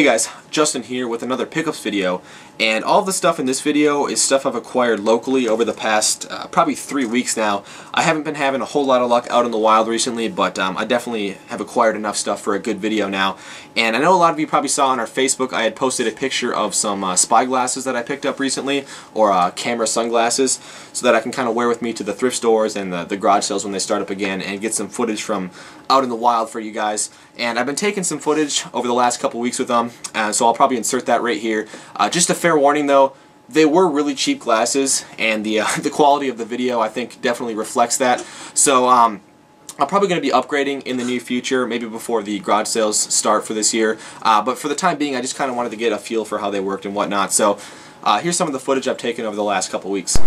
Hey guys, Justin here with another pickups video, and all of the stuff in this video is stuff I've acquired locally over the past probably 3 weeks now. I haven't been having a whole lot of luck out in the wild recently, but I definitely have acquired enough stuff for a good video now. And I know a lot of you probably saw on our Facebook I had posted a picture of some spy glasses that I picked up recently, or camera sunglasses, so that I can kind of wear with me to the thrift stores and the garage sales when they start up again and get some footage from out in the wild for you guys. And I've been taking some footage over the last couple weeks with them, so I'll probably insert that right here. Just a fair warning though, they were really cheap glasses, and the quality of the video I think definitely reflects that. So I'm probably going to be upgrading in the near future, maybe before the garage sales start for this year. But for the time being, I just kind of wanted to get a feel for how they worked and whatnot. So here's some of the footage I've taken over the last couple weeks.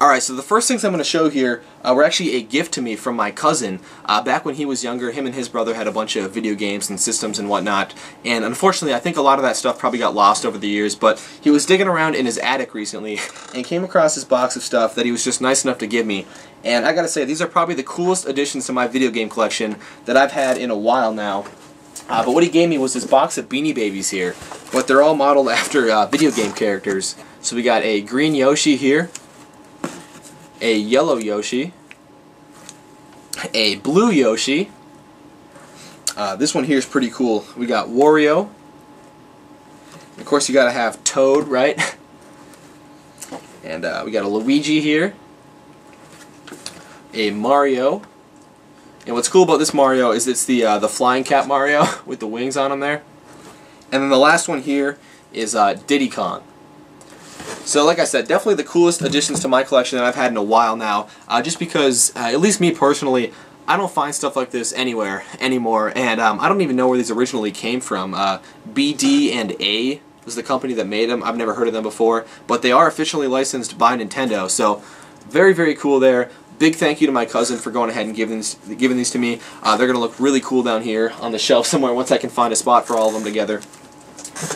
Alright, so the first things I'm going to show here were actually a gift to me from my cousin. Back when he was younger, him and his brother had a bunch of video games and systems and whatnot, and unfortunately I think a lot of that stuff probably got lost over the years, but he was digging around in his attic recently and came across this box of stuff that he was just nice enough to give me. And I gotta say, these are probably the coolest additions to my video game collection that I've had in a while now. But what he gave me was this box of Beanie Babies here, but they're all modeled after video game characters. So we got a green Yoshi here, a yellow Yoshi, a blue Yoshi. This one here is pretty cool. We got Wario. Of course, you gotta have Toad, right? And we got a Luigi here, a Mario. And what's cool about this Mario is it's the flying cat Mario with the wings on him there. And then the last one here is Diddy Kong. So like I said, definitely the coolest additions to my collection that I've had in a while now, just because, at least me personally, I don't find stuff like this anywhere anymore, and I don't even know where these originally came from. BD&A was the company that made them. I've never heard of them before, but they are officially licensed by Nintendo, so very, very cool there. Big thank you to my cousin for going ahead and giving these to me. They're going to look really cool down here on the shelf somewhere once I can find a spot for all of them together.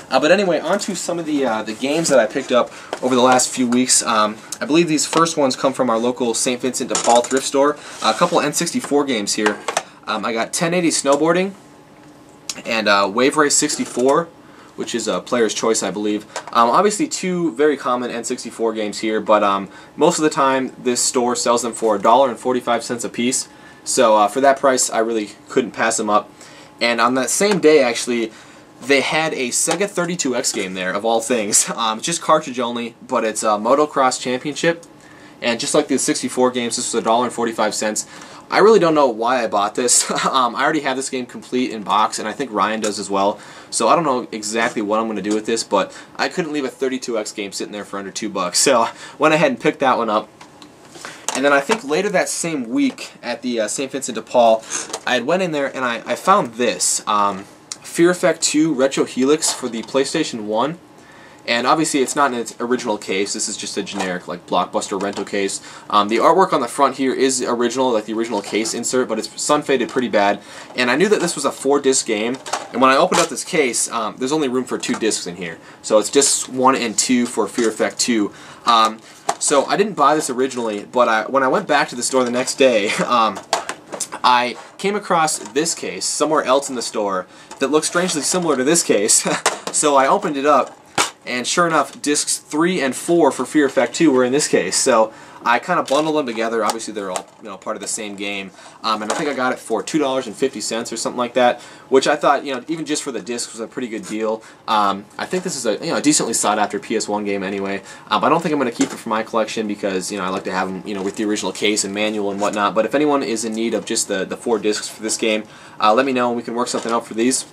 But anyway, on to some of the games that I picked up over the last few weeks. I believe these first ones come from our local St. Vincent de Paul thrift store. A couple N64 games here. I got 1080 Snowboarding and Wave Race 64, which is a player's choice, I believe. Obviously two very common N64 games here, but most of the time this store sells them for $1.45 a piece. So for that price, I really couldn't pass them up. And on that same day, actually, they had a Sega 32X game there, of all things. Just cartridge only, but it's a Motocross Championship. And just like the 64 games, this was $1.45. I really don't know why I bought this. I already have this game complete in box, and I think Ryan does as well. So I don't know exactly what I'm going to do with this, but I couldn't leave a 32X game sitting there for under $2. So went ahead and picked that one up. And then I think later that same week at the St. Vincent de Paul, I had went in there and I found this. Fear Effect 2 Retro Helix for the PlayStation 1. And obviously it's not in its original case, this is just a generic like Blockbuster rental case. The artwork on the front here is original, like the original case insert, but it's sun-faded pretty bad. And I knew that this was a 4-disc game, and when I opened up this case, there's only room for 2 discs in here. So it's discs 1 and 2 for Fear Effect 2. So I didn't buy this originally, but when I went back to the store the next day, I came across this case somewhere else in the store that looks strangely similar to this case. So I opened it up, and sure enough, discs 3 and 4 for Fear Effect 2 were in this case. So I kind of bundled them together. Obviously, they're all part of the same game, and I think I got it for $2.50 or something like that, which I thought even just for the discs was a pretty good deal. I think this is a decently sought after PS1 game anyway. But I don't think I'm going to keep it for my collection because I like to have them with the original case and manual and whatnot. But if anyone is in need of just the 4 discs for this game, let me know and we can work something out for these.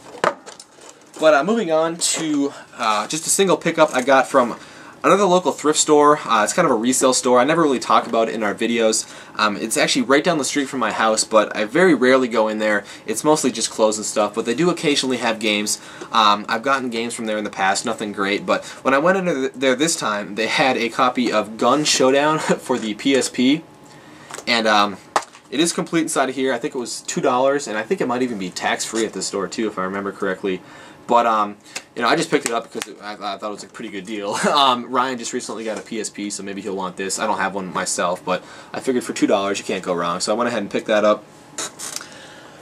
But moving on to just a single pickup I got from another local thrift store. It's kind of a resale store. I never really talk about it in our videos. It's actually right down the street from my house, but I very rarely go in there. It's mostly just clothes and stuff, but they do occasionally have games. I've gotten games from there in the past, nothing great, but when I went in there this time, they had a copy of Gun Showdown for the PSP, and it is complete inside of here. I think it was $2, and I think it might even be tax-free at this store too, if I remember correctly. But, I just picked it up because I thought it was a pretty good deal. Ryan just recently got a PSP, so maybe he'll want this. I don't have one myself, but I figured for $2 you can't go wrong. So I went ahead and picked that up.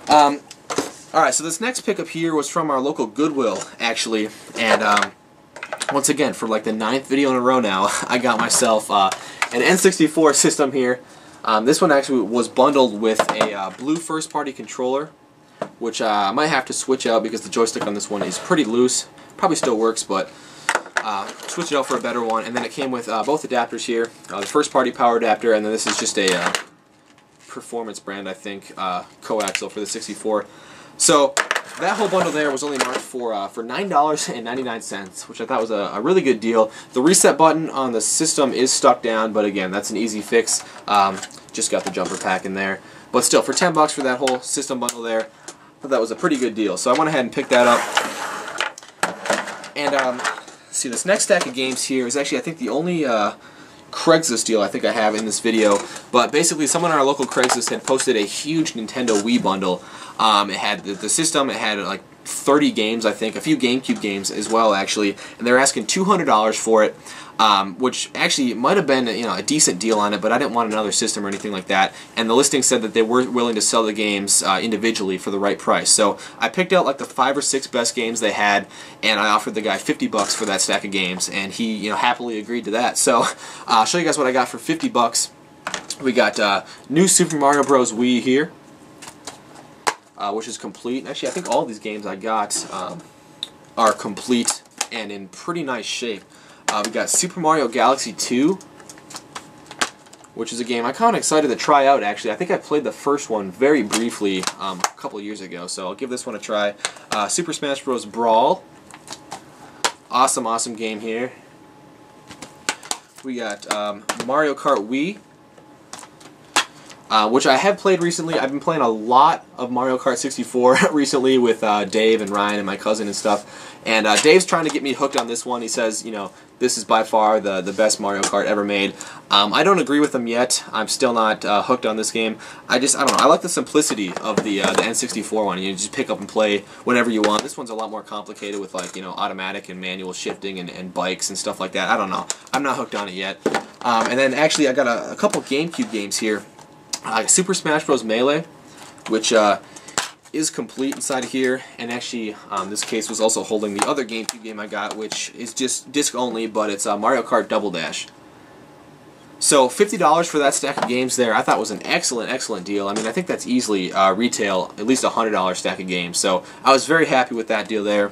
Alright, so this next pickup here was from our local Goodwill, actually. And once again, for like the 9th video in a row now, I got myself an N64 system here. This one actually was bundled with a blue first-party controller, which I might have to switch out because the joystick on this one is pretty loose. Probably still works, but switch it out for a better one. And then it came with both adapters here. The first party power adapter, and then this is just a performance brand, I think, coaxial for the 64. So that whole bundle there was only marked for $9.99, which I thought was a really good deal. The reset button on the system is stuck down, but again, that's an easy fix. Just got the jumper pack in there. But still, for 10 bucks for that whole system bundle there, I thought that was a pretty good deal. So I went ahead and picked that up. And see, this next stack of games here is actually, I think, the only Craigslist deal I think I have in this video. But basically, someone on our local Craigslist had posted a huge Nintendo Wii bundle. It had the system, it had like 30 games, I think, a few GameCube games as well, actually, and they're asking $200 for it, which actually might have been, you know, a decent deal on it, but I didn't want another system or anything like that, and the listing said that they were willing to sell the games individually for the right price. So I picked out like the 5 or 6 best games they had, and I offered the guy 50 bucks for that stack of games, and he, you know, happily agreed to that. So I'll show you guys what I got for 50 bucks. We got new Super Mario Bros. Wii here. Which is complete. Actually, I think all these games I got are complete and in pretty nice shape. We got Super Mario Galaxy 2, which is a game I'm kind of excited to try out, actually. I think I played the first one very briefly a couple years ago, so I'll give this one a try. Super Smash Bros. Brawl. Awesome, awesome game here. We got Mario Kart Wii, which I have played recently. I've been playing a lot of Mario Kart 64 recently with Dave and Ryan and my cousin and stuff. And Dave's trying to get me hooked on this one. He says, you know, this is by far the best Mario Kart ever made. I don't agree with him yet. I'm still not hooked on this game. I don't know. I like the simplicity of the N64 one. You just pick up and play whenever you want. This one's a lot more complicated with, like, you know, automatic and manual shifting and bikes and stuff like that. I don't know. I'm not hooked on it yet. And then actually I got a couple GameCube games here. Super Smash Bros. Melee, which is complete inside of here, and actually this case was also holding the other GameCube game I got, which is just disc only, but it's Mario Kart Double Dash. So $50 for that stack of games there, I thought was an excellent, excellent deal. I mean, I think that's easily retail, at least $100 stack of games, so I was very happy with that deal there.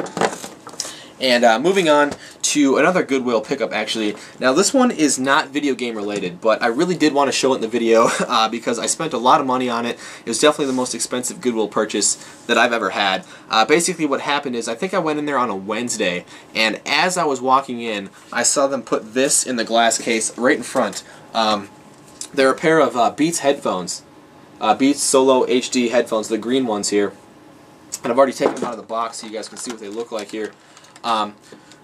And moving on to another Goodwill pickup, actually. Now, this one is not video game related, but I really did want to show it in the video because I spent a lot of money on it. It was definitely the most expensive Goodwill purchase that I've ever had. Basically, what happened is I think I went in there on a Wednesday, and as I was walking in, I saw them put this in the glass case right in front. They're a pair of Beats headphones, Beats Solo HD headphones, the green ones here. And I've already taken them out of the box so you guys can see what they look like here.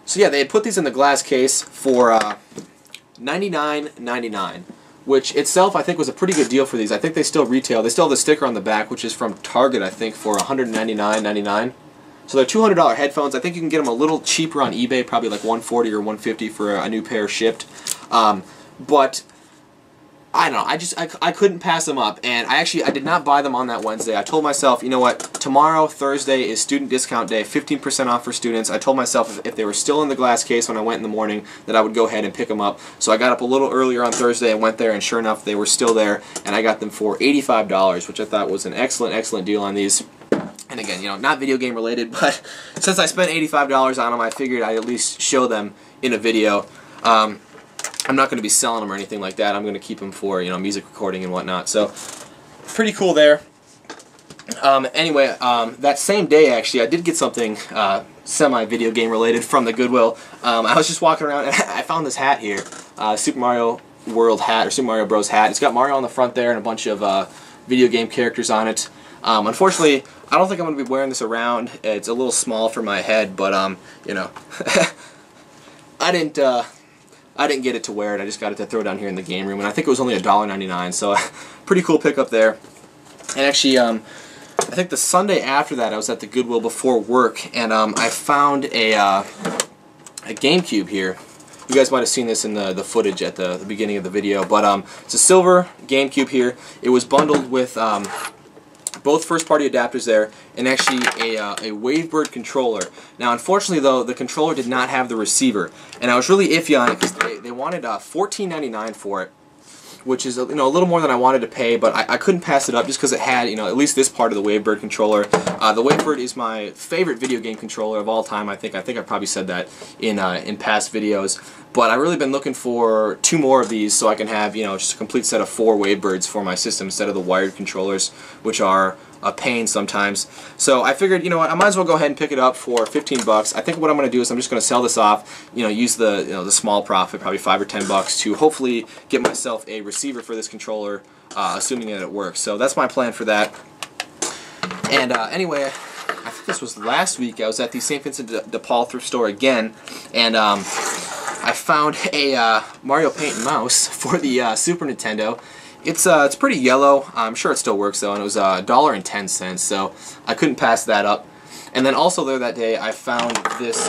So yeah, they had put these in the glass case for $99.99, which itself I think was a pretty good deal for these. I think they still retail. They still have the sticker on the back, which is from Target, I think, for $199.99. So they're $200 headphones. I think you can get them a little cheaper on eBay, probably like $140 or $150 for a new pair shipped. But I don't know, I couldn't pass them up, and I did not buy them on that Wednesday. I told myself, you know what, tomorrow, Thursday, is student discount day, 15% off for students. I told myself if they were still in the glass case when I went in the morning, that I would go ahead and pick them up. So I got up a little earlier on Thursday and went there, and sure enough, they were still there, and I got them for $85, which I thought was an excellent, excellent deal on these. And again, you know, not video game related, but since I spent $85 on them, I figured I'd at least show them in a video. I'm not going to be selling them or anything like that. I'm going to keep them for, you know, music recording and whatnot. So, pretty cool there. Anyway, that same day, actually, I did get something semi-video game related from the Goodwill. I was just walking around and I found this hat here, Super Mario World hat, or Super Mario Bros. Hat. It's got Mario on the front there and a bunch of video game characters on it. Unfortunately, I don't think I'm going to be wearing this around. It's a little small for my head, but, you know, I didn't get it to wear it. I just got it to throw down here in the game room, and I think it was only $1.99, so pretty cool pickup there. And actually, I think the Sunday after that, I was at the Goodwill before work, and I found a GameCube here. You guys might have seen this in the footage at the beginning of the video, but it's a silver GameCube here. It was bundled with both first-party adapters there, and actually a Wavebird controller. Now, unfortunately, though, the controller did not have the receiver, and I was really iffy on it because they wanted $14.99 for it, which is, you know, a little more than I wanted to pay, but I couldn't pass it up just because it had, you know, at least this part of the Wavebird controller. The Wavebird is my favorite video game controller of all time. I think I probably said that in past videos. But I've really been looking for 2 more of these so I can have, you know, just a complete set of 4 Wavebirds for my system instead of the wired controllers, which are a pain sometimes. So I figured, you know what, I might as well go ahead and pick it up for 15 bucks. I think what I'm going to do is I'm just going to sell this off, you know, use the the small profit, probably 5 or 10 bucks, to hopefully get myself a receiver for this controller, assuming that it works. So that's my plan for that. And anyway, I think this was last week. I was at the St. Vincent de Paul thrift store again, and I found a Mario Paint and Mouse for the Super Nintendo. It's pretty yellow. I'm sure it still works though, and it was $1.10, so I couldn't pass that up. And then also there that day, I found this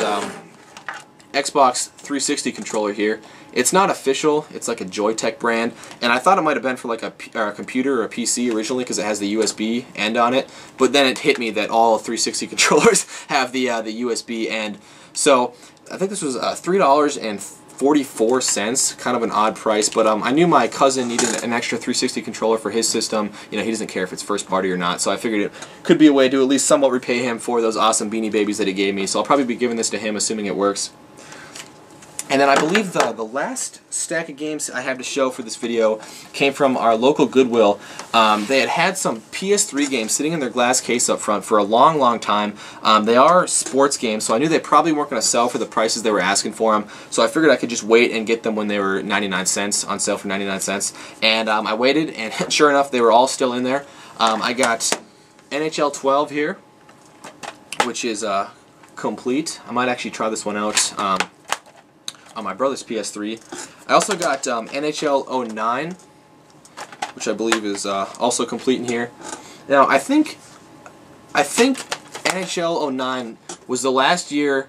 Xbox 360 controller here. It's not official. It's like a Joytech brand, and I thought it might have been for like a computer or a PC originally because it has the USB end on it. But then it hit me that all 360 controllers have the USB end. So I think this was $3.44, kind of an odd price. But I knew my cousin needed an extra 360 controller for his system. You know, he doesn't care if it's first party or not. So I figured it could be a way to at least somewhat repay him for those awesome Beanie Babies that he gave me. So I'll probably be giving this to him, assuming it works. And then I believe the last stack of games I have to show for this video came from our local Goodwill. They had some PS3 games sitting in their glass case up front for a long, long time. They are sports games, so I knew they probably weren't going to sell for the prices they were asking for them. So I figured I could just wait and get them when they were 99 cents, on sale for 99 cents. And I waited, and sure enough, they were all still in there. I got NHL 12 here, which is complete. I might actually try this one out on my brother's PS3. I also got NHL 09, which I believe is also complete in here. Now I think NHL 09 was the last year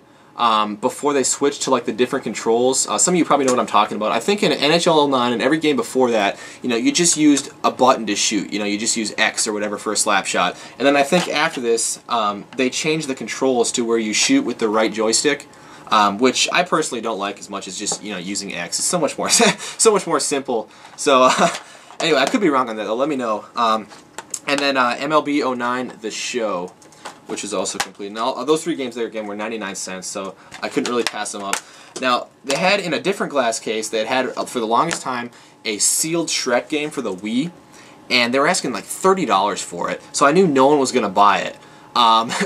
before they switched to like the different controls. Some of you probably know what I'm talking about. I think in NHL 09 and every game before that, you know, you just used a button to shoot. You know, you just use X or whatever for a slap shot. And then I think after this, they changed the controls to where you shoot with the right joystick. Which I personally don't like as much as just, you know, using X. It's so much more simple. So anyway, I could be wrong on that though. Let me know. And then MLB 09 The Show, which is also complete. Now those three games there again were 99 cents, so I couldn't really pass them up. Now they had in a different glass case, they had for the longest time a sealed Shrek game for the Wii, and they were asking like $30 for it. So I knew no one was going to buy it.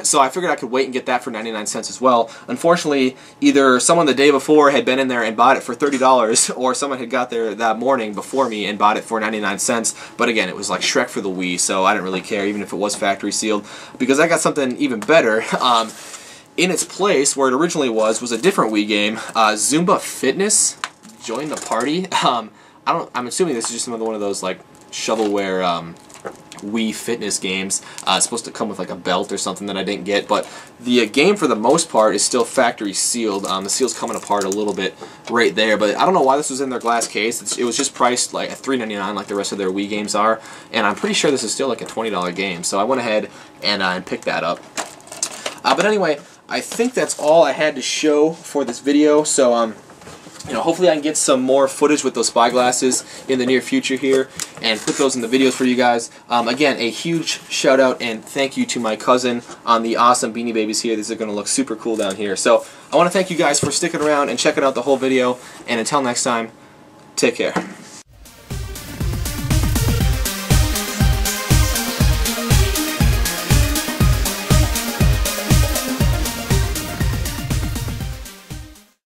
So I figured I could wait and get that for 99 cents as well. Unfortunately, either someone the day before had been in there and bought it for $30, or someone had got there that morning before me and bought it for 99 cents. But again, it was like Shrek for the Wii, so I didn't really care, even if it was factory sealed, because I got something even better. In its place, where it originally was a different Wii game, Zumba Fitness. Join the party. I'm assuming this is just another one of those like shovelware Wii Fitness games. It's supposed to come with like a belt or something that I didn't get, but the game for the most part is still factory sealed. The seal's coming apart a little bit right there, but I don't know why this was in their glass case. It was just priced like at $3.99 like the rest of their Wii games are, and I'm pretty sure this is still like a $20 game, so I went ahead and picked that up. But anyway, I think that's all I had to show for this video, so you know, hopefully I can get some more footage with those spyglasses in the near future here and put those in the videos for you guys. Again, a huge shout out and thank you to my cousin on the awesome Beanie Babies here. These are going to look super cool down here. So I want to thank you guys for sticking around and checking out the whole video, and until next time, take care.